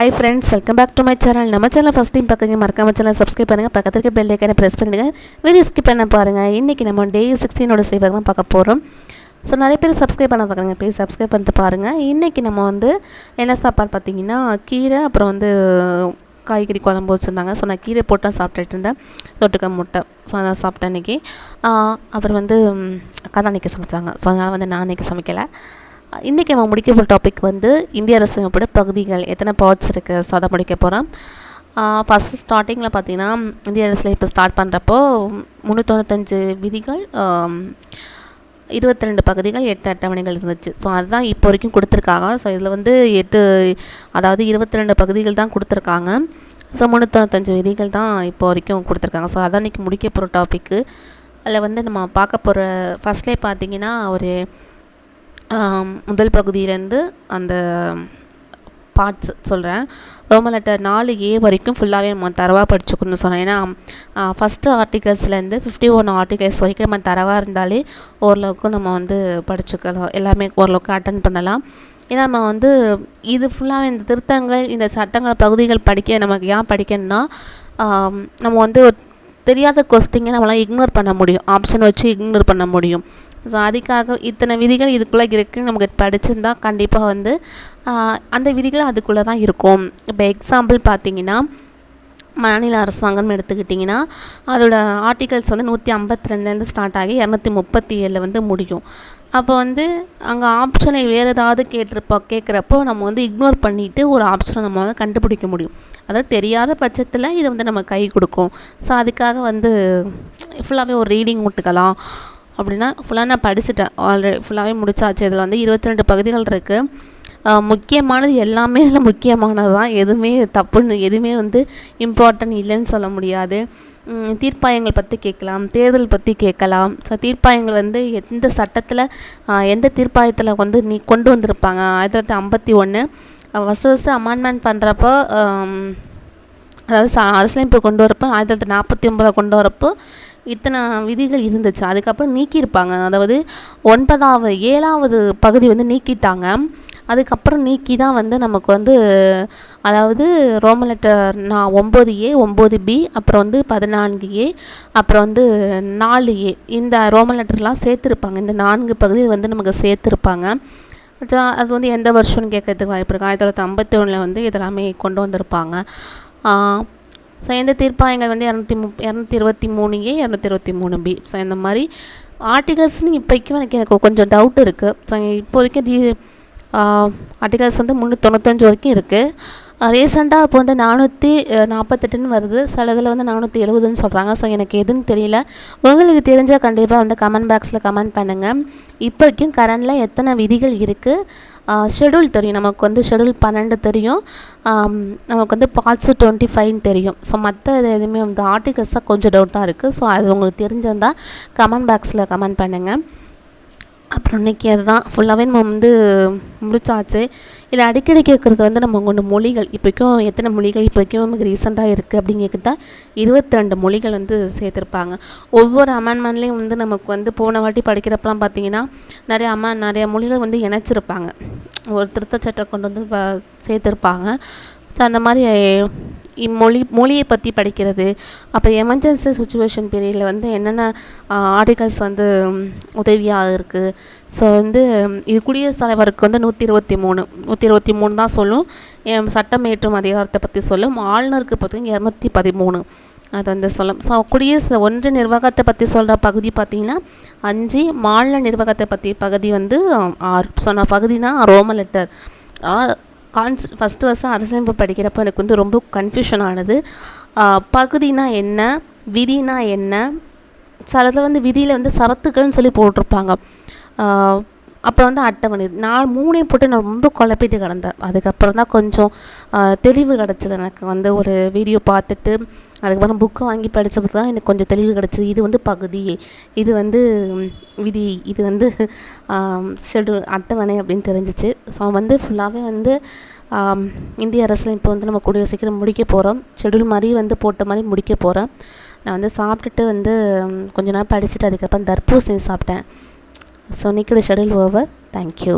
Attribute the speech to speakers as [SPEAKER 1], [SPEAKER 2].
[SPEAKER 1] Hi friends, welcome back to my channel. நம்ம channel first time பார்க்குறீங்க மறக்காம channel subscribe பண்ணுங்க, பக்கத்துல இருக்க பெல் ஐகானை பிரஸ் பண்ணுங்க, வீடியோ ஸ்கிப் பண்ண பாருங்க. இன்னைக்கு நம்ம டே 16 ஓட ஸ்டேட்டஸ் தான் பார்க்க போறோம். ஸோ நிறைய பேர் சப்ஸ்கிரைப் பண்ண பார்க்குறீங்க, ப்ளீஸ் சப்ஸ்கிரைப் பண்ணிட்டு பாருங்க. இன்றைக்கி நம்ம என்ன சாப்பாடு பார்த்தீங்கன்னா கீரை, அப்புறம் காய்கறி குழம்பு வச்சுருந்தாங்க. ஸோ நான் கீரை போட்டு சாப்பிட்டுட்டு இருந்தேன், தொட்டுக்க முட்டை. ஸோ அதான் சாப்பிட்டேன் இன்றைக்கி. அப்புறம் அக்கா தான் இன்றைக்கி சமைச்சாங்க. ஸோ அதனால் நான் இன்றைக்கி சமைக்கலை. இன்றைக்கி நம்ம முடிக்க போகிற டாபிக் இந்திய அரசியலமைப்போட பகுதிகள் எத்தனை பார்ட்ஸ் இருக்குது. ஸோ அதை முடிக்க போகிறோம். ஃபஸ்ட்டு ஸ்டார்டிங்கில் பார்த்திங்கன்னா இந்திய அரசியலமைப்பு ஸ்டார்ட் பண்ணுறப்போ 395 விதிகள், 22 பகுதிகள், 8 அட்டவணைகள் இருந்துச்சு. ஸோ அதுதான் இப்போ வரைக்கும் கொடுத்துருக்காங்க. ஸோ இதில் 22 பகுதிகள் தான் கொடுத்துருக்காங்க. ஸோ 395 விதிகள் தான் இப்போ வரைக்கும் கொடுத்துருக்காங்க. ஸோ அதான் இன்றைக்கி முடிக்க போகிற டாப்பிக்கு. அதில் நம்ம பார்க்க போகிற ஃபஸ்ட்லேயே பார்த்திங்கன்னா முதல் பகுதியிலேருந்து அந்த பார்ட்ஸ் சொல்கிறேன். ரோமன் லெட்டர் 4A வரைக்கும் ஃபுல்லாகவே நம்ம தரவாக படிச்சுக்கணும்னு சொன்னேன். ஏன்னா ஃபஸ்ட்டு ஆர்டிகல்ஸ்லேருந்து 51 ஆர்டிகல்ஸ் வரைக்கும் நம்ம தரவாக இருந்தாலே ஓரளவுக்கு நம்ம படிச்சுக்கலாம், எல்லாமே ஓரளவுக்கு அட்டன் பண்ணலாம். ஏன்னா நம்ம இது ஃபுல்லாகவே இந்த திருத்தங்கள், இந்த சட்டங்கள், பகுதிகள் படிக்க நமக்கு ஏன் படிக்கணும்னா நம்ம தெரியாத கொஸ்டினை நம்மளால் இக்னோர் பண்ண முடியும், ஆப்ஷன் வச்சு இக்னோர் பண்ண முடியும். ஸோ அதுக்காக இத்தனை விதிகள் இதுக்குள்ளே இருக்குன்னு நமக்கு படிச்சிருந்தால் கண்டிப்பாக அந்த விதிகள் அதுக்குள்ளே தான் இருக்கும். இப்போ எக்ஸாம்பிள் பார்த்திங்கன்னா மாநில அரசாங்கம் எடுத்துக்கிட்டிங்கன்னா அதோட ஆர்டிகல்ஸ் 152லேருந்து ஸ்டார்ட் ஆகி 237 முடியும். அப்போ அங்கே ஆப்ஷனை வேறு ஏதாவது கேட்குறப்போ நம்ம இக்னோர் பண்ணிவிட்டு ஒரு ஆப்ஷனை நம்ம கண்டுபிடிக்க முடியும். அதாவது தெரியாத பட்சத்தில் இது நம்ம கை கொடுக்கும். ஸோ அதுக்காக ஃபுல்லாகவே ஒரு ரீடிங் விட்டுக்கலாம். அப்படின்னா ஃபுல்லாக நான் படிச்சுட்டேன், ஆல்ரெடி ஃபுல்லாகவே முடிச்சாச்சு. இதில் 22 பகுதிகள் இருக்குது. முக்கியமானது எல்லாமே இதில் முக்கியமானது தான், எதுவுமே தப்புன்னு எதுவுமே இம்பார்ட்டன்ட் இல்லைன்னு சொல்ல முடியாது. தீர்ப்பாயங்கள் பற்றி கேட்கலாம், தேர்தல் பற்றி கேட்கலாம். ஸோ தீர்ப்பாயங்கள் எந்த சட்டத்தில் எந்த தீர்ப்பாயத்தில் நீ கொண்டு வந்திருப்பாங்க. 1951 ஃபஸ்ட்டு அமெண்ட்மெண்ட் பண்ணுறப்போ, அதாவது அரசியலமைப்பு கொண்டு வரப்போ 1949 கொண்டு வரப்போ இத்தனை விதிகள் இருந்துச்சு. அதுக்கப்புறம் நீக்கியிருப்பாங்க. அதாவது 7வது பகுதி நீக்கிட்டாங்க. அதுக்கப்புறம் நீக்கி தான் நமக்கு அதாவது ரோமன் லெட்டர் 9A 9B அப்புறம் 14A அப்புறம் 4A இந்த ரோமன் லெட்டர்லாம் சேர்த்துருப்பாங்க. இந்த 4 பகுதியில் நமக்கு சேர்த்துருப்பாங்க. அது எந்த வருஷம்னு கேட்கறதுக்கு வாய்ப்பு இருக்குது. 1951 இதெல்லாமே கொண்டு வந்திருப்பாங்க. ஸோ இந்த தீர்ப்பாயங்கள் 223A 223B. ஸோ இந்த மாதிரி ஆர்டிகல்ஸ்னு இப்போக்கும் எனக்கு கொஞ்சம் டவுட் இருக்குது. ஸோ இப்போதைக்கு ஆர்டிகல்ஸ் 395 வரைக்கும் இருக்குது. ரீசெண்டாக இப்போ 448 வருது, சில இதில் 470ன்னு சொல்கிறாங்க. ஸோ எனக்கு எதுன்னு தெரியல. உங்களுக்கு தெரிஞ்சால் கண்டிப்பாக கமெண்ட் பாக்ஸில் கமெண்ட் பண்ணுங்கள். இப்போக்கும் கரண்டில் எத்தனை விதிகள் இருக்குது. ஷெடியூல் தெரியும் நமக்கு, ஷெடியூல் 12 தெரியும், நமக்கு பார்ட்ஸ் 25 தெரியும். ஸோ மற்ற எதுவுமே ஆர்டிகல்ஸ் தான் கொஞ்சம் டவுட்டாக இருக்குது. ஸோ அது உங்களுக்கு தெரிஞ்சிருந்தால் கமெண்ட் பாக்ஸில் கமெண்ட் பண்ணுங்கள். அப்புறம் இன்றைக்கி அதுதான் ஃபுல்லாகவே நம்ம முடிச்சாச்சு. இதில் அடிக்கடி கேட்குறது நம்ம மொழிகள் இப்போக்கும் எத்தனை மொழிகள் இப்போக்கும் நமக்கு ரீசெண்டாக இருக்குது அப்படிங்கிறது 22 மொழிகள் சேர்த்துருப்பாங்க. ஒவ்வொரு அமெண்ட்மெண்ட்லேயும் நமக்கு போன வாட்டி படிக்கிறப்பலாம் பார்த்திங்கன்னா நிறைய மொழிகள் இணைச்சிருப்பாங்க, ஒரு திருத்த சட்டம் கொண்டு சேர்த்துருப்பாங்க. ஸோ அந்த மாதிரி மொழியை பற்றி படிக்கிறது. அப்போ எமர்ஜென்சி சுச்சுவேஷன் பீரியடில் என்னென்ன ஆர்டிகல்ஸ் உதவியாக இருக்குது. ஸோ இது குடியரசுத் தலைவருக்கு 123 தான் சொல்லும். சட்டம் இயற்றும் அதிகாரத்தை பற்றி சொல்லும். ஆளுநருக்கு பார்த்திங்கன்னா 213 அது சொல்லும். ஸோ குடியரசு ஒன்று நிர்வாகத்தை பற்றி சொல்கிற பகுதி பார்த்திங்கன்னா 5, மாநில நிர்வாகத்தை பற்றி பகுதி 6. சொன்ன பகுதினா ரோமன் லெட்டர். ஃபஸ்ட்டு அரசியலமைப்பு படிக்கிறப்போ எனக்கு ரொம்ப கன்ஃபியூஷன் ஆனது. பகுதினா என்ன, விதினா என்ன, சிலதில் விதியில் சரத்துக்கள்னு சொல்லி போட்டிருப்பாங்க. அப்புறம் அட்டவணை 3 போட்டு நான் ரொம்ப குழப்பிட்டு கிடந்தேன். அதுக்கப்புறம் தான் கொஞ்சம் தெளிவு கிடச்சிது எனக்கு. ஒரு வீடியோ பார்த்துட்டு அதுக்கப்புறம் புக்கை வாங்கி படித்தப்போ தான் எனக்கு கொஞ்சம் தெளிவு கிடச்சிது. இது பகுதி, இது விதி, இது ஷெடியூல் அட்டவணை அப்படின்னு தெரிஞ்சிச்சு. ஸோ ஃபுல்லாகவே இந்திய அரசியலமைப்பு நம்ம கூடிய சீக்கிரம் முடிக்க போகிறோம். ஷெடியூல் மாதிரி போட்ட மாதிரி முடிக்க போகிறேன். நான் சாப்பிட்டுட்டு கொஞ்ச நேரம் படிச்சுட்டு அதுக்கப்புறம் தர்பூசணி சாப்பிட்டேன். ஸோ இன்னைக்கு ஷெடியூல் ஓவர். தேங்க்யூ.